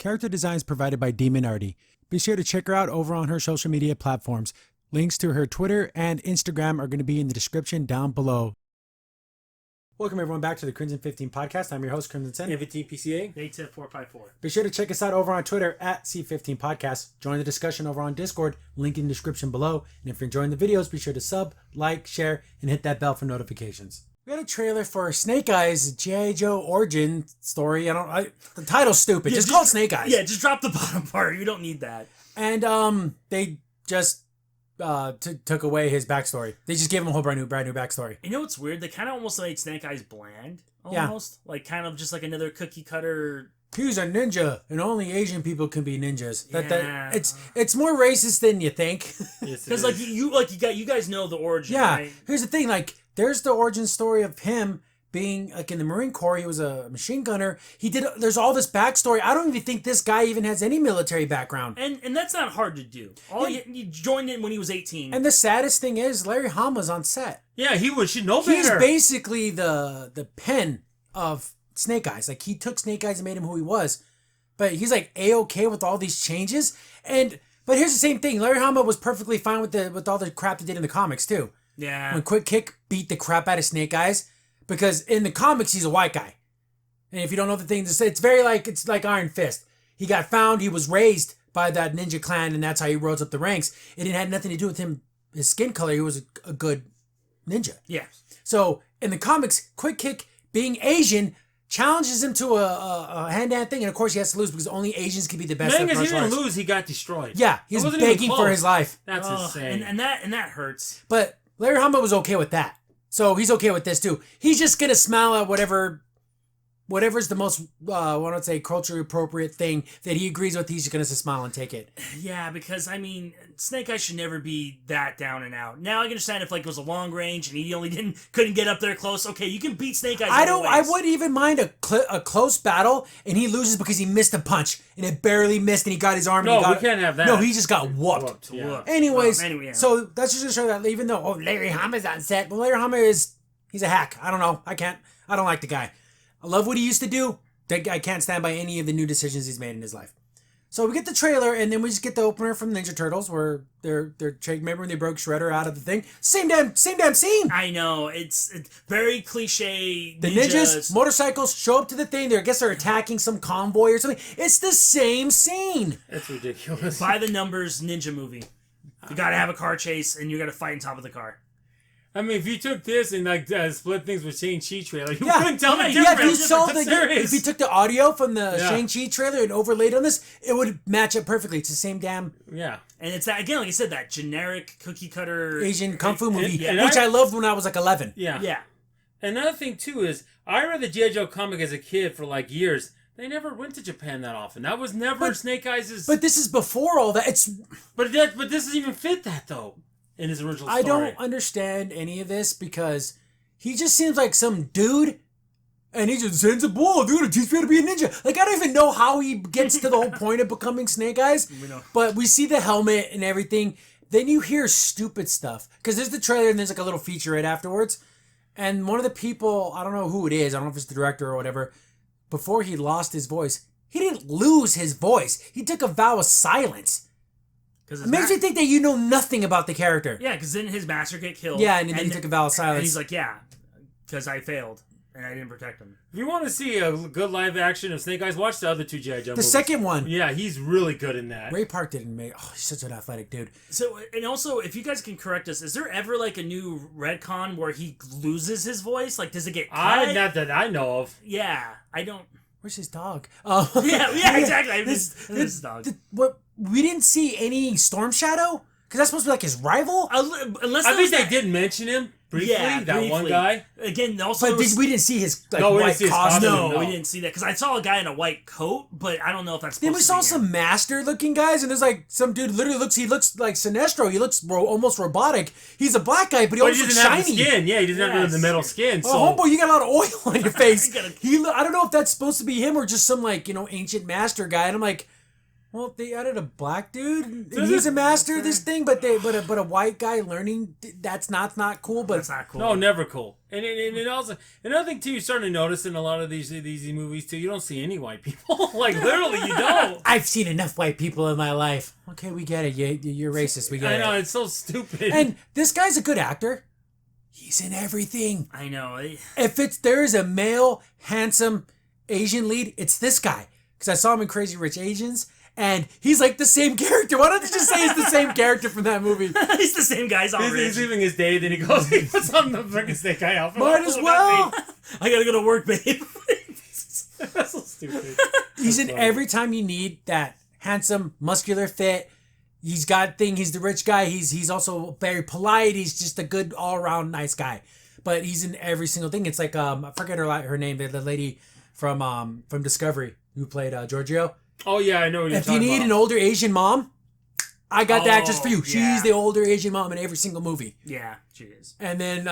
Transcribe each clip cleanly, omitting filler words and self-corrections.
Character design is provided by Demon Artie. Be sure to check her out over on her social media platforms. Links to her Twitter and Instagram are going to be in the description down below. Welcome everyone back to the Crimson 15 podcast. I'm your host, Crimson Sen. 15 PCA. ATIP 454. Be sure to check us out over on Twitter at C15 Podcast. Join the discussion over on Discord, link in the description below. And if you're enjoying the videos, be sure to sub, like, share, and hit that bell for notifications. We had a trailer for Snake Eyes G.I. Joe origin story. The title's stupid. Just call it Snake Eyes. Yeah, just drop the bottom part. You don't need that. And they just took away his backstory. They just gave him a whole brand new backstory. You know what's weird? They kind of almost made Snake Eyes bland. Almost. Yeah. Like kind of just like another cookie cutter. He's a ninja, and only Asian people can be ninjas. Yeah. It's more racist than you think. Because you guys know the origin. Yeah. Right? Here's the thing. There's the origin story of him being in the Marine Corps. He was a machine gunner. There's all this backstory. I don't even think this guy even has any military background. And that's not hard to do. He joined in when he was 18. And the saddest thing is Larry Hama's on set. Yeah, he should know better. He's basically the pen of Snake Eyes. He took Snake Eyes and made him who he was. But he's A-okay with all these changes. But here's the same thing. Larry Hama was perfectly fine with all the crap they did in the comics too. Yeah. When Quick Kick beat the crap out of Snake Eyes. Because in the comics, he's a white guy. And if you don't know the thing, it's like Iron Fist. He got found, he was raised by that ninja clan, and that's how he rose up the ranks. It had nothing to do with him, his skin color. He was a good ninja. Yeah. So in the comics, Quick Kick, being Asian, challenges him to a hand-to-hand thing. And of course, he has to lose because only Asians can be the best at martial arts. He didn't lose, he got destroyed. Yeah, he's begging for his life. That's insane. And that hurts. But Larry Hama was okay with that. So he's okay with this too. He's just gonna smile at whatever's the most, culturally appropriate thing that he agrees with. He's just gonna smile and take it. Yeah, because Snake Eyes should never be that down and out. Now I can understand if it was a long range and he only couldn't get up there close. Okay, you can beat Snake Eyes. I wouldn't even mind a close battle and he loses because he missed a punch and it barely missed and he got his arm. No, we can't have that. No, he just got whooped. Yeah. Anyways, so that's just to show that even though Larry Hama's on set, well, Larry Hama he's a hack. I don't know. I don't like the guy. I love what he used to do. I can't stand by any of the new decisions he's made in his life. So we get the trailer, and then we just get the opener from Ninja Turtles, where they're remember when they broke Shredder out of the thing? Same damn scene. I know it's very cliche. The ninjas, motorcycles show up to the thing. I guess they're attacking some convoy or something. It's the same scene. It's ridiculous. By the numbers ninja movie. You got to have a car chase, and you got to fight on top of the car. I mean, if you took this and split things with Shang-Chi trailer, you couldn't tell the difference. Yeah, if you took the audio from the Shang-Chi trailer and overlaid on this, it would match up perfectly. It's the same damn... Yeah. And it's that, again, like I said, that generic cookie cutter... Asian kung fu movie, which I loved when I was 11. Yeah. Yeah. Another thing, too, is I read the G.I. Joe comic as a kid for years. They never went to Japan that often. That was never Snake Eyes'... But this is before all that. But this doesn't even fit that, though. In his original story. I don't understand any of this because he just seems like some dude and he just sends a ball, dude, teach me how to be a ninja. I don't even know how he gets to the whole point of becoming Snake Eyes. But we see the helmet and everything. Then you hear stupid stuff. Because there's the trailer and there's a little feature right afterwards. And one of the people, I don't know who it is, I don't know if it's the director or whatever, before he lost his voice, he didn't lose his voice. He took a vow of silence. It makes me think that you know nothing about the character. Yeah, because didn't his master get killed? Yeah, and then he took a vow of silence. And he's like, yeah, because I failed, and I didn't protect him. If you want to see a good live action of Snake Eyes, watch the other two G.I. Joe movies. The second one. Yeah, he's really good in that. Ray Park didn't make... Oh, he's such an athletic dude. So, and also, if you guys can correct us, is there ever a new retcon where he loses his voice? Does it get cut? Not that I know of. Yeah, I don't... Where's his dog? Yeah, exactly. I miss his dog. We didn't see any Storm Shadow? Because that's supposed to be his rival? I think they did mention him briefly, one guy. Again, also... But we didn't see his white costume. No, we didn't see that. Because I saw a guy in a white coat, but I don't know if that's supposed to be Then we saw some master-looking guys, and there's some dude literally looks like Sinestro. He looks almost robotic. He's a black guy, but he almost looks shiny. Have the skin. Yeah, he doesn't have the metal skin. Oh, homeboy, you got a lot of oil on your face. I don't know if that's supposed to be him or just some, ancient master guy. And I'm like... Well, they added a black dude. And Does he's it- a master of this thing, but a white guy learning that's not cool. But That's not cool. No, never cool. And also another thing too, you're starting to notice in a lot of these movies too. You don't see any white people. Like literally, you don't. I've seen enough white people in my life. Okay, we get it. You're racist. We get I know it. it's so stupid. And this guy's a good actor. He's in everything. I know. If there is a male, handsome Asian lead, it's this guy. Because I saw him in Crazy Rich Asians, and he's like the same character. Why don't they just say he's the same character from that movie? He's the same guy. He's all he's rich. leaving his day, then he goes, he puts on the freaking snake eye outfit. Might What as would well. that I gotta go to work, babe. be? That's so stupid. He's in funny. every time you need that handsome, muscular fit. He's got thing. He's the rich guy. He's also very polite. He's just a good all around nice guy. But he's in every single thing. It's like I forget her name. The lady from Discovery who played Giorgio. Oh yeah, I know what you're If you talking need about. an older Asian mom, I got the actress for you. yeah. She's the older Asian mom in every single movie. Yeah, she is. And then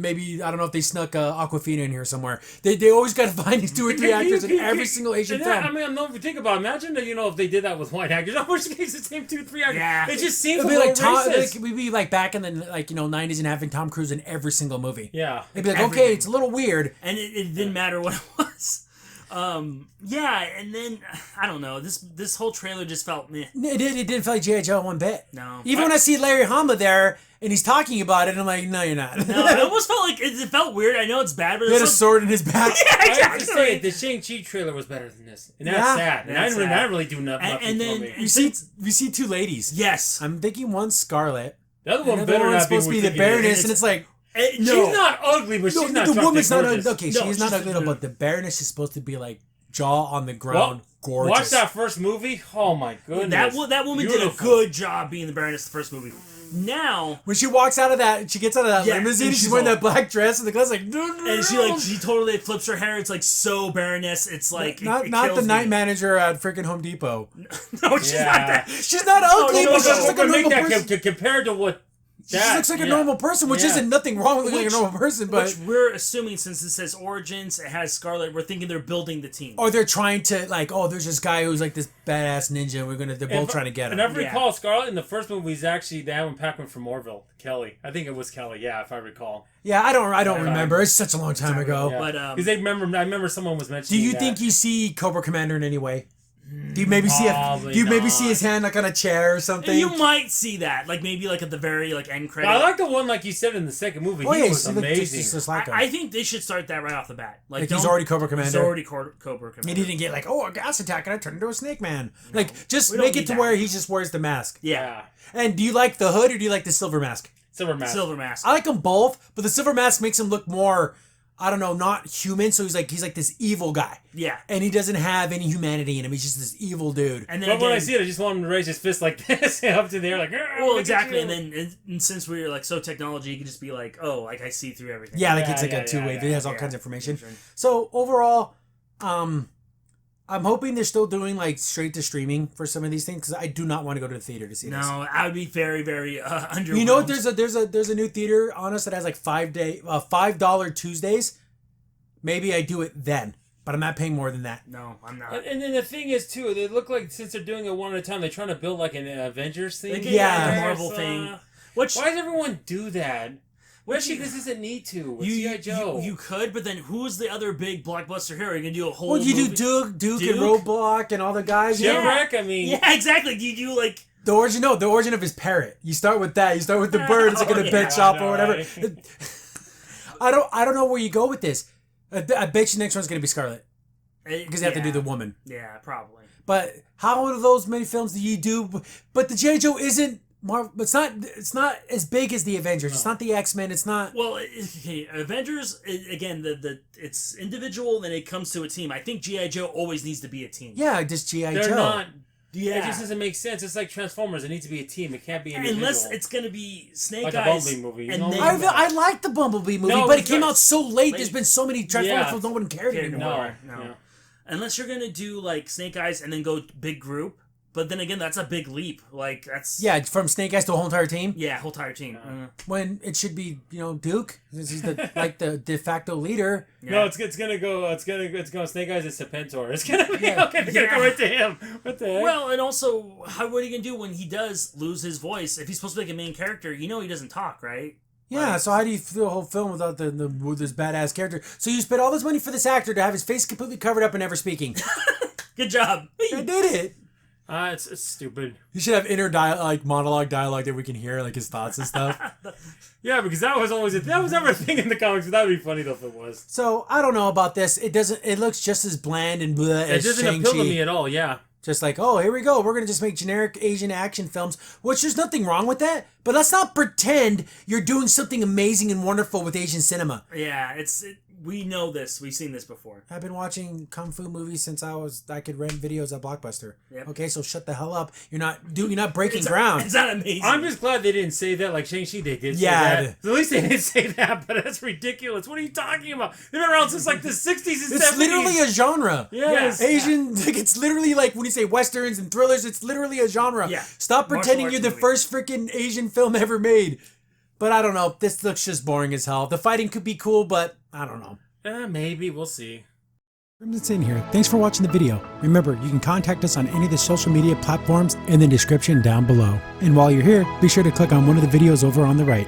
maybe I don't know if they snuck Aquafina in here somewhere. They always got to find these 2 or 3 actors in every single Asian And film. that, I mean, if you think about it, imagine that, if they did that with white actors, I wish they used the same 2 or 3 actors. Yeah. It just seems It'd a be little like Tom, racist. we'd be like back in the 90s and having Tom Cruise in every single movie. Yeah. They'd be like, Everything. okay, it's a little weird. And it didn't matter what it was. Yeah, and then I don't know. This whole trailer just felt meh. It didn't feel like G.I. Joe one bit. No. Even when I see Larry Hama there and he's talking about it, I'm like, no, you're not. No, it almost felt like it felt weird. I know it's bad, but He had a it's sword in his back. yeah, I have to say, exactly. the Shang-Chi trailer was better than this. And that's Yeah, sad. And that's I didn't sad. really do nothing And then- for me. We see 2 ladies. Yes. I'm thinking one's Scarlet. The other one Another better one's not supposed to be the thinking it is. Baroness, and it's like, No. She's not ugly, but no, she's not the drop woman's dead not gorgeous. okay. No, She's not she's- ugly, no, but the Baroness is supposed to be like jaw on the ground, gorgeous. Watch that first movie. Oh my goodness. That woman did a Beautiful. good job being the Baroness the first movie. Now, When she walks out of that, she gets out of that Yeah, limousine. and She's she's wearing all- that black dress, and the guy's like, no, no, and no. she totally flips her hair. It's like so Baroness. It's like not it the kills night me. manager at freaking Home Depot. No, she's Yeah. not that. She's not ugly, no, but no, she's no, just like a Make normal that person. compared to what She just looks like a yeah. normal person, which Yeah. isn't nothing wrong with looking like a normal person, but Which we're assuming, since it says Origins, it has Scarlet. We're thinking they're building the team. or they're trying to like, oh, there's this guy who's like this badass ninja. They're both trying to get him. And if I Yeah. recall, Scarlet in the first movie is actually the Alan Packman from Orville, Kelly. I think it was Kelly. Yeah, if I recall. Yeah, I don't Yeah. remember. It's such a long time ago. Yeah. But, Because I remember someone was Do mentioning. you that. think you see Cobra Commander in any way? Do you maybe Probably do you maybe not. see his hand like on a chair or something? you might see that, like maybe like at the very end But credit. I like the one like you said in the second movie. Oh He yeah, was he looked amazing. just like him. I think they should start that right off the bat. Like don't- he's already Cobra He's Commander. already Cobra Commander. He didn't get like, oh, a gas attack and I turned into a snake man. Like, just we don't make it need to that. where he just wears the mask. Yeah, And do you like the hood or do you like the silver mask? Silver Mask. Silver Mask. I like them both, but the silver mask makes him look more, I don't know, not human. So he's like this evil guy, Yeah, and he doesn't have any humanity in him. He's just this evil dude. and then But when I again- see it, I just want him to raise his fist like this up to the air, like. well, exactly. And then and since we're like so technology, you can just be like, oh, like I see through everything. Yeah, like Yeah, it's like yeah, a two-way. yeah, It has all yeah. kinds of information. So overall, I'm hoping they're still doing like straight to streaming for some of these things because I do not want to go to the theater to see this. No, I would be very, very underwhelmed. You know what? There's a new theater on us that has like $5 Tuesdays. Maybe I do it then, but I'm not paying more than that. No, I'm not. And then the thing is too, they look like since they're doing it one at a time, they're trying to build like an Avengers thing. Like, Yeah. the Marvel thing. Which Why does everyone do that? Especially this doesn't need to. With G.I. Joe. You could, but then who's the other big blockbuster hero? You're gonna do a whole. Well, you movie? do Duke and Duke? Roadblock and all the guys. Yeah. Shipwreck. I mean, Yeah, exactly. You do like. The origin of his parrot. You start with that. You start with the bird. It's like in a Oh, pet yeah, shop I know, or whatever. right? I don't know where you go with this. I bet you next one's gonna be Scarlet because they have to do the woman. Yeah, probably. But how are those many films do you do? But the G.I. Joe isn't Marvel. It's not as big as the Avengers. It's not the X-Men. It's not. Well, okay, Avengers again. It's individual, then it comes to a team. I think GI Joe always needs to be a team. Yeah, just G.I. they're Joe. not. Yeah. It just doesn't make sense. It's like Transformers. It needs to be a team. It can't be individual. Unless it's gonna be Snake Like a Eyes Bumblebee movie, you and know? then I like the Bumblebee movie, No, but it it's came not- out so late. There's Late. been so many Transformers Yeah. films, no one cared Cared anymore. no. No. Yeah. unless you're gonna do like Snake Eyes and then go big group. But then again, that's a big leap. Like, that's... Yeah, from Snake Eyes to a whole entire team. Yeah, whole entire team. When it should be, Duke. He's the de facto leader. Yeah. No, it's gonna go Snake Eyes and Serpentor. It's gonna be okay. They're gonna go right to him. What the heck? Well, and also, what are you gonna do when he does lose his voice? If he's supposed to be like a main character, he doesn't talk, right? Yeah, so how do you do a whole film without with this badass character? So you spent all this money for this actor to have his face completely covered up and never speaking. Good job. I did it. It's stupid. You should have inner monologue dialogue that we can hear, like his thoughts and stuff. Yeah, because that was never a thing in the comics. But that would be funny though if it was. So I don't know about this. It looks just as bland and bleh as It doesn't Shang-Chi. appeal to me at all. Yeah. Just like, oh, here we go. We're going to just make generic Asian action films, which there's nothing wrong with that. But let's not pretend you're doing something amazing and wonderful with Asian cinema. Yeah, we know this. We've seen this before. I've been watching kung fu movies since I could rent videos at Blockbuster. Yep. Okay, so shut the hell up. You're not breaking ground. It's not amazing. I'm just glad they didn't say that. Like Shang-Chi, they did say that. At least they didn't say that, but that's ridiculous. What are you talking about? They've been around since like the 60s and 70s. It's literally a genre. Yes. Asian, it's literally like when you say westerns and thrillers, it's literally a genre. Yeah. Stop pretending you're the first freaking Asian film ever made. But I don't know. This looks just boring as hell. The fighting could be cool, but I don't know. Maybe. We'll see. That's in here. Thanks for watching the video. Remember, you can contact us on any of the social media platforms in the description down below. And while you're here, be sure to click on one of the videos over on the right.